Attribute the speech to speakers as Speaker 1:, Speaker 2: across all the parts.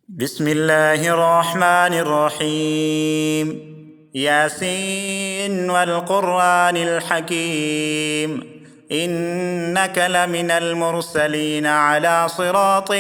Speaker 1: بسم الله الرحمن الرحيم. ياسين والقرآن الحكيم، إنك لمن المرسلين على صراط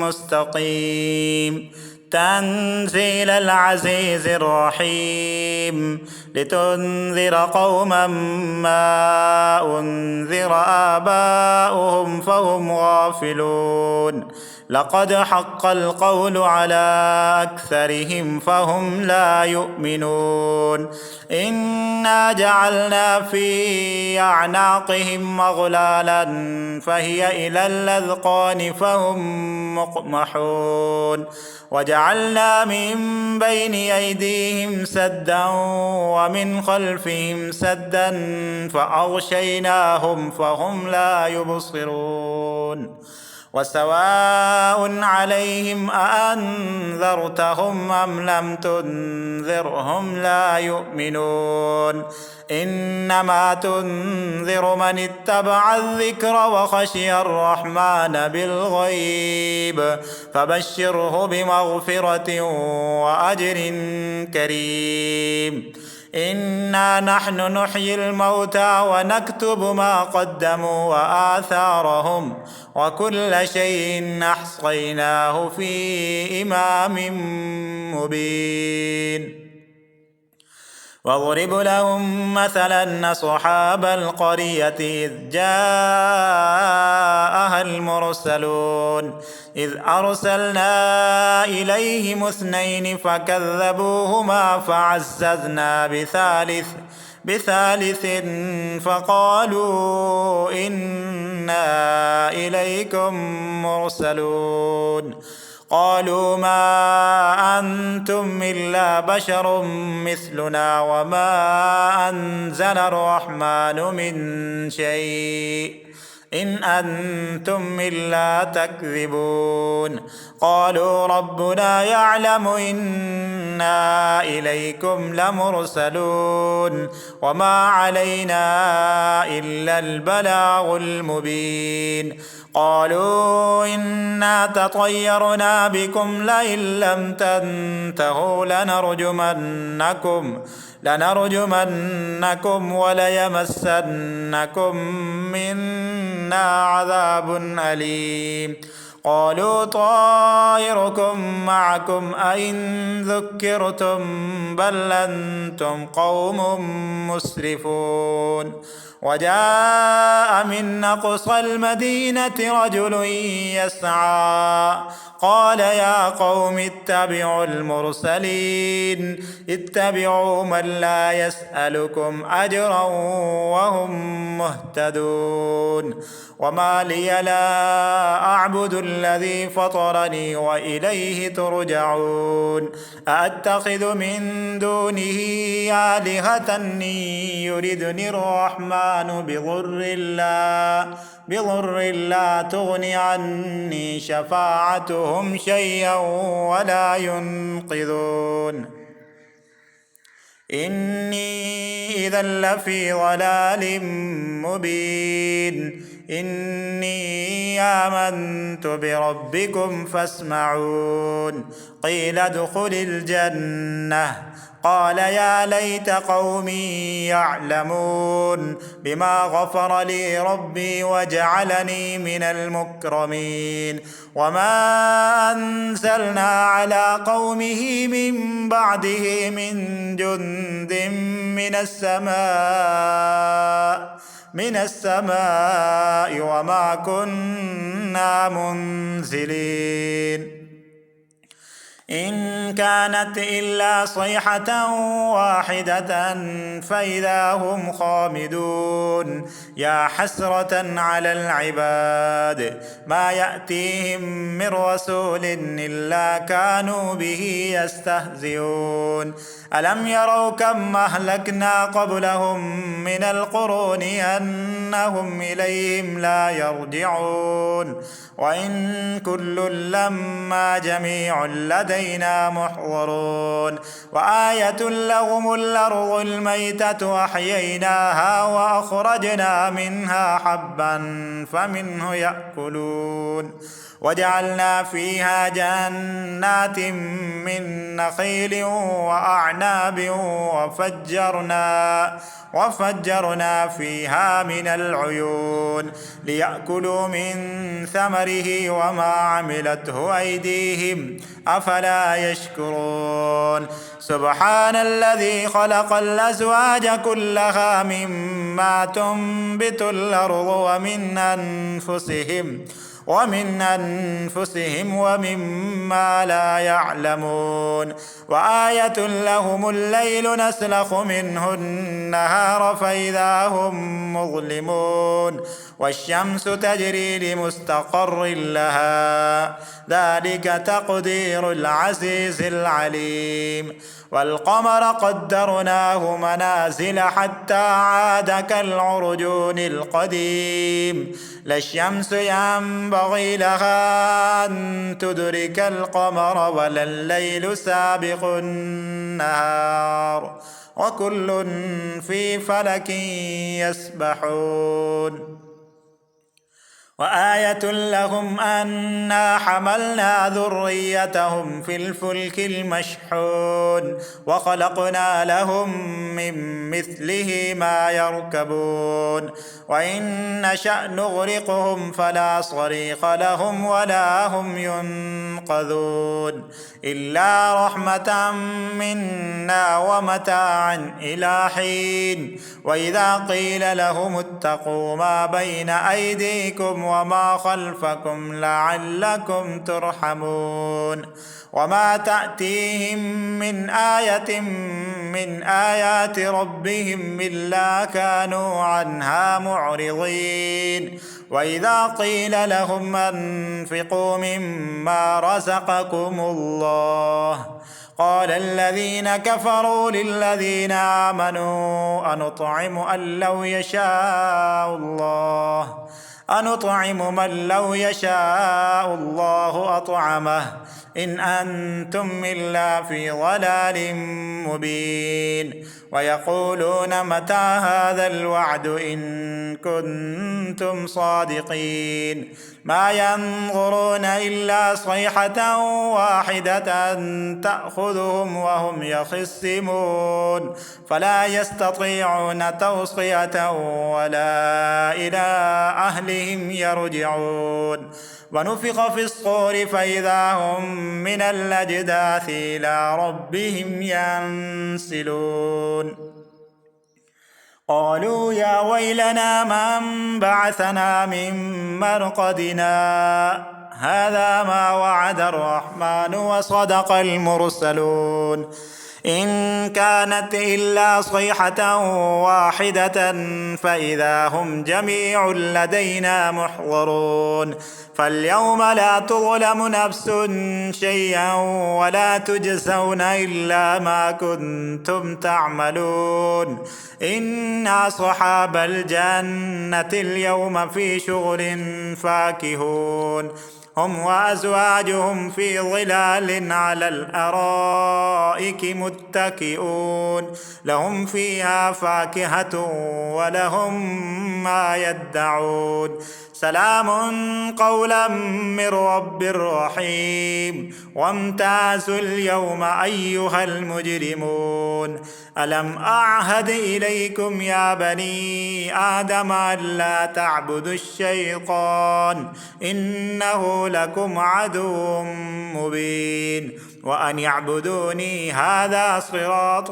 Speaker 1: مستقيم. تنزيل العزيز الرحيم، لتنذر قوما ما أنذر آباؤهم فهم غافلون. لقد حق القول على أكثرهم فهم لا يؤمنون. إنا جعلنا في أعناقهم أغلالا فهي إلى الأذقان فهم مقمحون. وجعلنا من بين أيديهم سدا ومن خلفهم سدا فأغشيناهم فهم لا يبصرون. وسواء عليهم أأنذرتهم أم لم تنذرهم لا يؤمنون. إنما تنذر من اتبع الذكر وخشي الرحمن بالغيب، فبشره بمغفرة وأجر كريم. إنا نحن نحيي الموتى ونكتب ما قدموا وآثارهم، وكل شيء أحصيناه في إمام مبين. واضرب لهم مثلا أصحاب القرية إذ جاءها المرسلون إذ أرسلنا إليهم اثنين فكذبوهما فعززنا بثالث فقالوا إنا إليكم مرسلون. قالوا ما أنتم إلا بشر مثلنا وما أنزل الرحمن من شيء إن أنتم إلا تكذبون. قالوا ربنا يعلم إنا إليكم لمرسلون وما علينا إلا البلاغ المبين. قالوا إنا تطيرنا بكم لئن لم تنتهوا لنرجمنكم وليمسنكم منا عذاب أليم. قالوا طائركم معكم أئن ذكرتم بل أنتم قوم مسرفون. وجاء من أقصى المدينة رجل يسعى قال يا قوم اتبعوا المرسلين اتبعوا من لا يسألكم أجرا وهم مهتدون. وما لي لا أعبد الذي فطرني وإليه ترجعون. أأتخذ من دونه آلهة يردني الرحمن بضر لا تغن عني شفاعتهم شيئا ولا ينقذون. إني إذا لفي ضلال مبين. إني آمنت بربكم فاسمعون. قيل ادخل الجنة قال يا ليت قومي يعلمون بما غفر لي ربي وجعلني من المكرمين. وما أنزلنا على قومه من بعده من جند من السماء وما كنا منزلين. إن كانت إلا صيحة واحدة فإذا هم خامدون. يا حسرة على العباد ما يأتيهم من رسول إلا كانوا به يستهزئون. ألم يروا كم أهلكنا قبلهم من القرون أنهم إليهم لا يرجعون. وإن كل لما جميع لدينا محضرون. وآية لهم الأرض الميتة أحييناها وأخرجنا منها حبا فمنه يأكلون وجعلنا فيها جنات من نخيل وأعناب وفجرنا فيها من العيون ليأكلوا من ثمره وما عملته أيديهم أفلا يشكرون سبحان الذي خلق الأزواج كلها مما تنبت الأرض ومن أنفسهم ومما لا يعلمون وآية لهم الليل نسلخ منه النهار فإذا هم مظلمون والشمس تجري لمستقر لها ذلك تقدير العزيز العليم والقمر قدرناه منازل حتى عاد كالعرجون القديم لا الشمس ينبغي لها أن تدرك القمر ولا الليل سابق النهار وكل في فلك يسبحون وآية لهم أنا حملنا ذريتهم في الفلك المشحون وخلقنا لهم من مثله ما يركبون وإن نشأ نغرقهم فلا صريخ لهم ولا هم ينقذون إلا رحمة منا ومتاعا إلى حين وإذا قيل لهم اتقوا ما بين أيديكم وما خلفكم لعلكم ترحمون وما تأتيهم من آية من آيات ربهم إلا كانوا عنها معرضين وإذا قيل لهم أنفقوا مما رزقكم الله قال الذين كفروا للذين آمنوا أنطعم من لو يشاء الله أطعمه إن أنتم إلا في ضلال مبين ويقولون متى هذا الوعد إن كنتم صادقين ما ينظرون إلا صيحة واحدة تأخذهم وهم يخصمون فلا يستطيعون توصية ولا إلى أهلهم يرجعون ونفخ في الصور فإذا هم من الأجداث إلى ربهم ينسلون قالوا يا ويلنا من بعثنا من مرقدنا هذا ما وعد الرحمن وصدق المرسلون إن كانت إلا صيحة واحدة فإذا هم جميع لدينا محضرون فاليوم لا تظلم نفس شيئا ولا تجزون إلا ما كنتم تعملون إنا أصحاب الجنة اليوم في شغل فاكهون هم وأزواجهم في ظلال على الأرائك متكئون لهم فيها فاكهة ولهم ما يدعون سلام قولا من رب رحيم وامتازوا اليوم أيها المجرمون ألم أعهد إليكم يا بني آدم ألا تعبدوا الشيطان إنه لكم عدو مبين وأن يعبدوني هذا صراط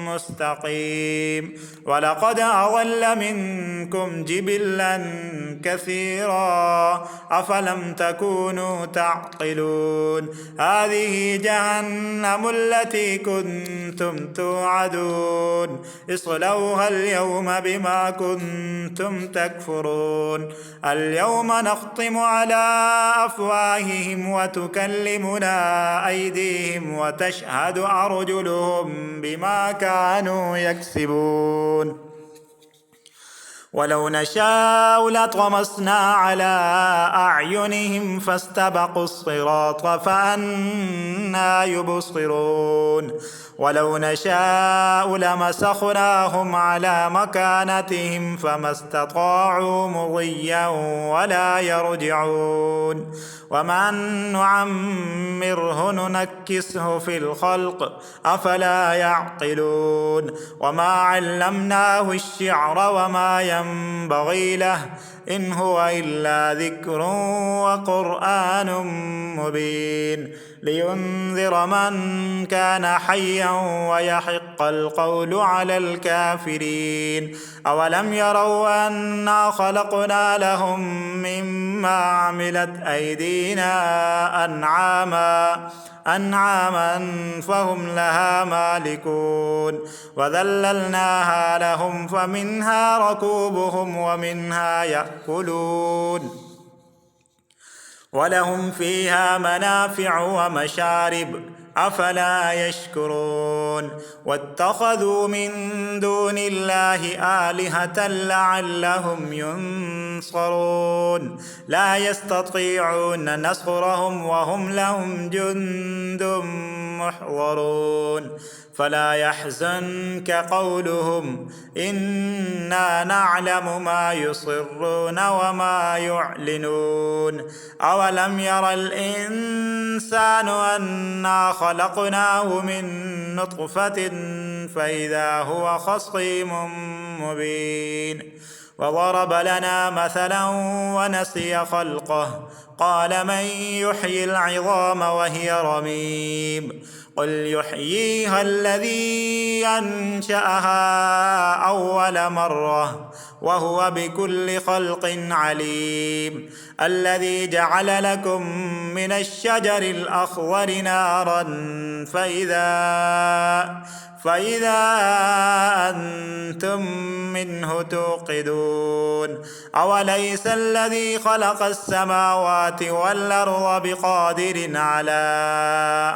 Speaker 1: مستقيم ولقد أضل منكم جبلا كثيرا أفلم تكونوا تعقلون هذه جهنم التي كنتم توعدون اصلوها اليوم بما كنتم تكفرون اليوم نختم على أفواههم وتكلمنا أيديهم وتشهد أرجلهم بما كانوا يكسبون ولو نشاء لطمسنا على أعينهم فاستبقوا الصراط فأنى يبصرون ولو نشاء لمسخناهم على مكانتهم فما استطاعوا مضيا ولا يرجعون ومن نعمره ننكسه في الخلق أفلا يعقلون وما علمناه الشعر وما ينبغي له إن هو إلا ذكر وقرآن مبين لينذر من كان حيا ويحق القول على الكافرين أولم يروا أنا خلقنا لهم مما عملت أيدينا أنعاما فهم لها مالكون وذللناها لهم فمنها ركوبهم ومنها يأكلون ولهم فيها منافع ومشارب أفلا يشكرون واتخذوا من دون الله آلهة لعلهم ينصرون لا يستطيعون نصرهم وهم لهم جند محضرون فلا يحزنك قولهم إنا نعلم ما يصرون وما يعلنون أولم ير الإنسان أنا خلقناه من نطفة فإذا هو خصيم مبين وضرب لنا مثلا ونسي خلقه قال من يحيي العظام وهي رميم قل يحييها الذي أنشأها أول مرة وهو بكل خلق عليم الذي جعل لكم من الشجر الأخضر نارا فإذا أنتم منه توقدون أوليس الذي خلق السماوات والأرض بقادر على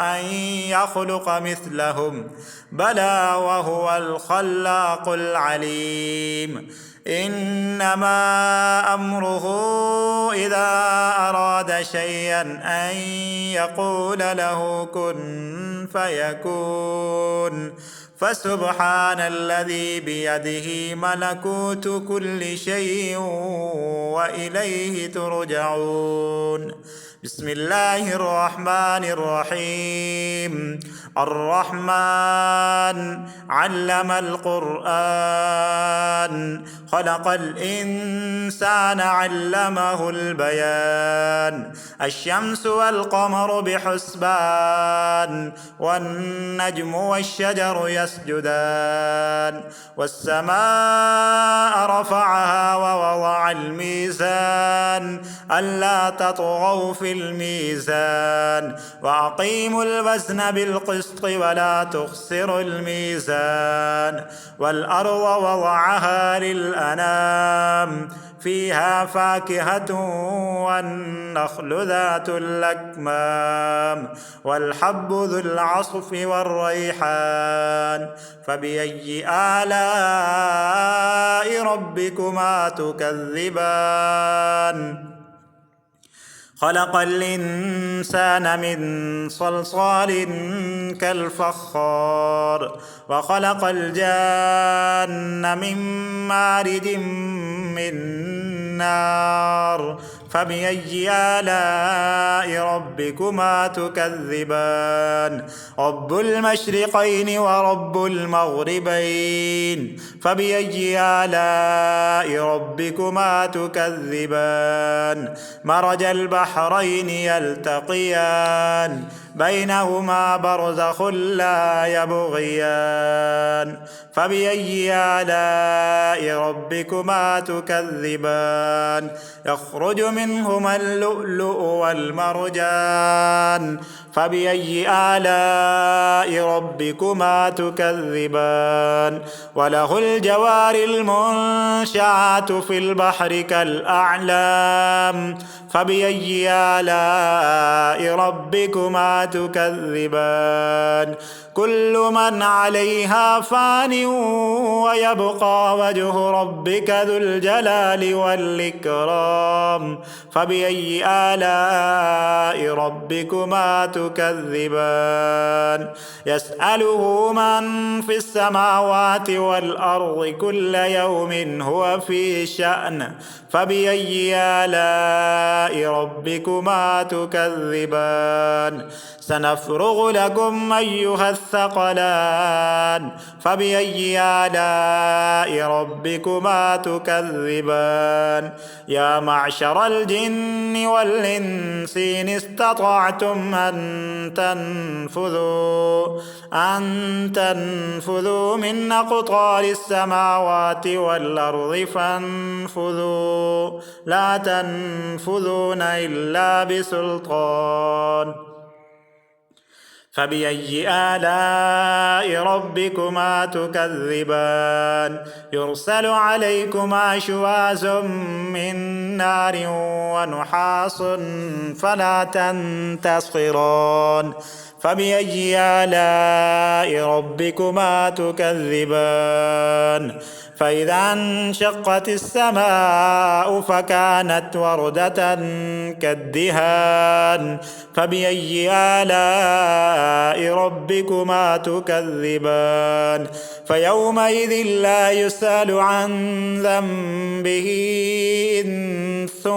Speaker 1: أن يخلق مثلهم بلى وهو الخلاق العليم إنما أمره إذا أراد شيئا أن يقول له كن فيكون فسبحان الذي بيده ملكوت كل شيء وإليه ترجعون بسم الله الرحمن الرحيم الرحمن علم القرآن خلق الإنسان علمه البيان الشمس والقمر بحسبان والنجم والشجر يسجدان والسماء رفعها ووضع الميزان ألا تطغوا في الميزان وأقيموا الوزن بالقسط ولا تخسروا الميزان والأرض وضعها للأنام فيها فاكهة والنخل ذات الأكمام والحب ذو العصف والريحان فبأي آلاء ربكما تكذبان خلق الإنسان من صلصال كالفخار وخلق الجان من مارد من نار فبأي آلاء ربكما تكذبان رب المشرقين ورب المغربين فبأي آلاء ربكما تكذبان مرج البحرين يلتقيان بينهما برزخ لا يبغيان فبأي آلاء ربكما تكذبان يخرج منهما اللؤلؤ والمرجان فبأي آلاء ربكما تكذبان وله الجوار المنشآت في البحر كالأعلام فبأي آلاء ربكما تكذبان كل من عليها فان ويبقى وجه ربك ذو الجلال والإكرام فبأي آلاء ربكما تكذبان يسأله من في السماوات والأرض كل يوم هو في شأن فبأي آلاء ربكما تكذبان سنفرغ لكم أيها الثقلان فبأي آلاء ربكما تكذبان يا معشر الجن والإنس إن استطعتم أن تنفذوا من أقطار السماوات والأرض فانفذوا لا تنفذون إلا بسلطان فبأي آلاء ربكما تكذبان يرسل عليكما شواظ من نار ونحاس فلا تنتصران فبأي آلاء ربكما تكذبان فإذا انشقت السماء فكانت وردة كالدهان فبأي آلاء ربكما تكذبان فيومئذ لا يسأل عن ذنبه إنس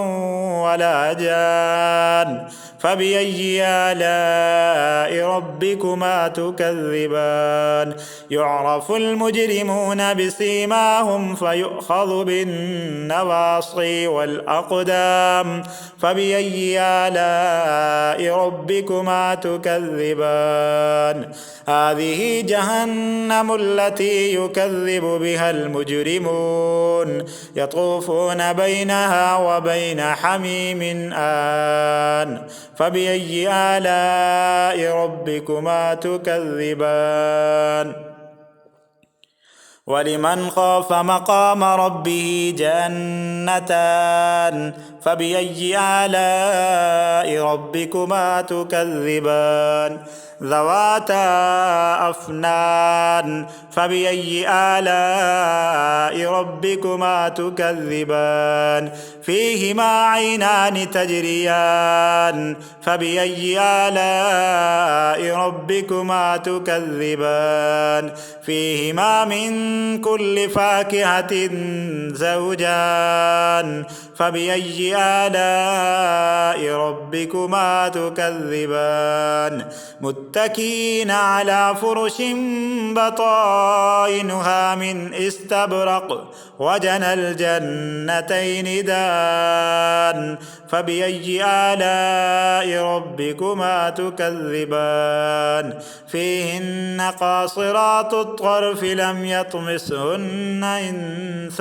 Speaker 1: ولا جان فبأي آلاء ربكما تكذبان يعرف المجرمون بسيماهم فيؤخذ بالنواصي والأقدام فبأي آلاء ربكما تكذبان هذه جهنم التي يكذب بها المجرمون يطوفون بينها وبين حميم آن فبأي آلاء ربكما تكذبان ولمن خاف مقام ربه جنتان فبأي آلاء ربكما تكذبان ذواتا أفنان فبأي آلاء ربكما تكذبان فيهما عينان تجريان فبأي آلاء ربكما تكذبان فيهما من كل فاكهة زوجان فبأي آلاء ربكما تكذبان متكئين على فرش بطائنها من استبرق وجنى الجنتين دان فبأي آلاء ربكما تكذبان فيهن قاصرات الطرف لم يطمسهن إنس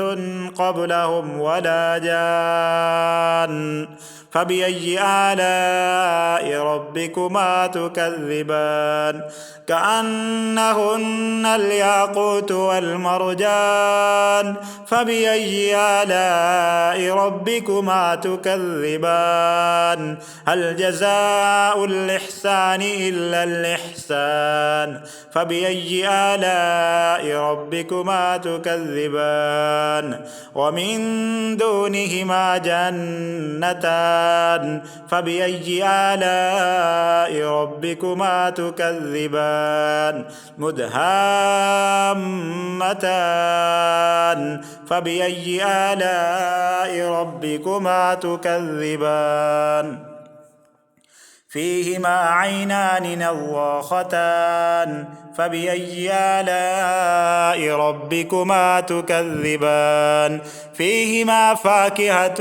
Speaker 1: قبلهم ولا جان فبأي آلاء ربكما تكذبان كأنهن الياقوت والمرجان فبأي آلاء ربكما تكذبان هل جزاء الإحسان إلا الإحسان فبأي آلاء ربكما تكذبان ومن دونهما جنتان فبأي آلاء ربكما تكذبان مدهامتان فبأي آلاء ربكما تكذبان فيهما عينان نضاختان فبأي آلاء ربكما تكذبان فيهما فاكهة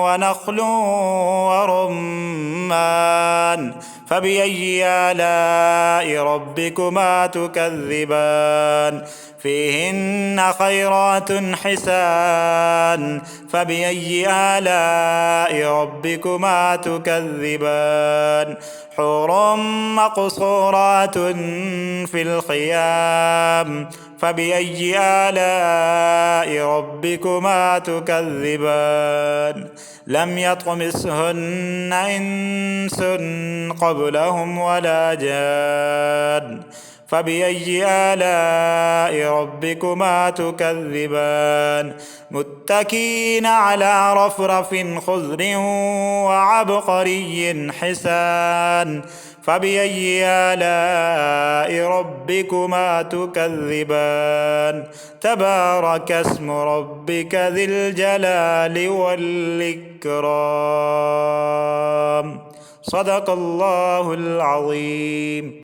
Speaker 1: ونخل ورمان فبأي آلاء ربكما تكذبان فيهن خيرات حسان فبأي آلاء ربكما تكذبان حور مقصورات في الخيام فبأي آلاء ربكما تكذبان لم يطمثهن إنس قبلهم ولا جان فبأي آلاء ربكما تكذبان متكئين على رفرف خضر وعبقري حسان فبأي آلاء ربكما تكذبان تبارك اسم ربك ذي الجلال والإكرام صدق الله العظيم.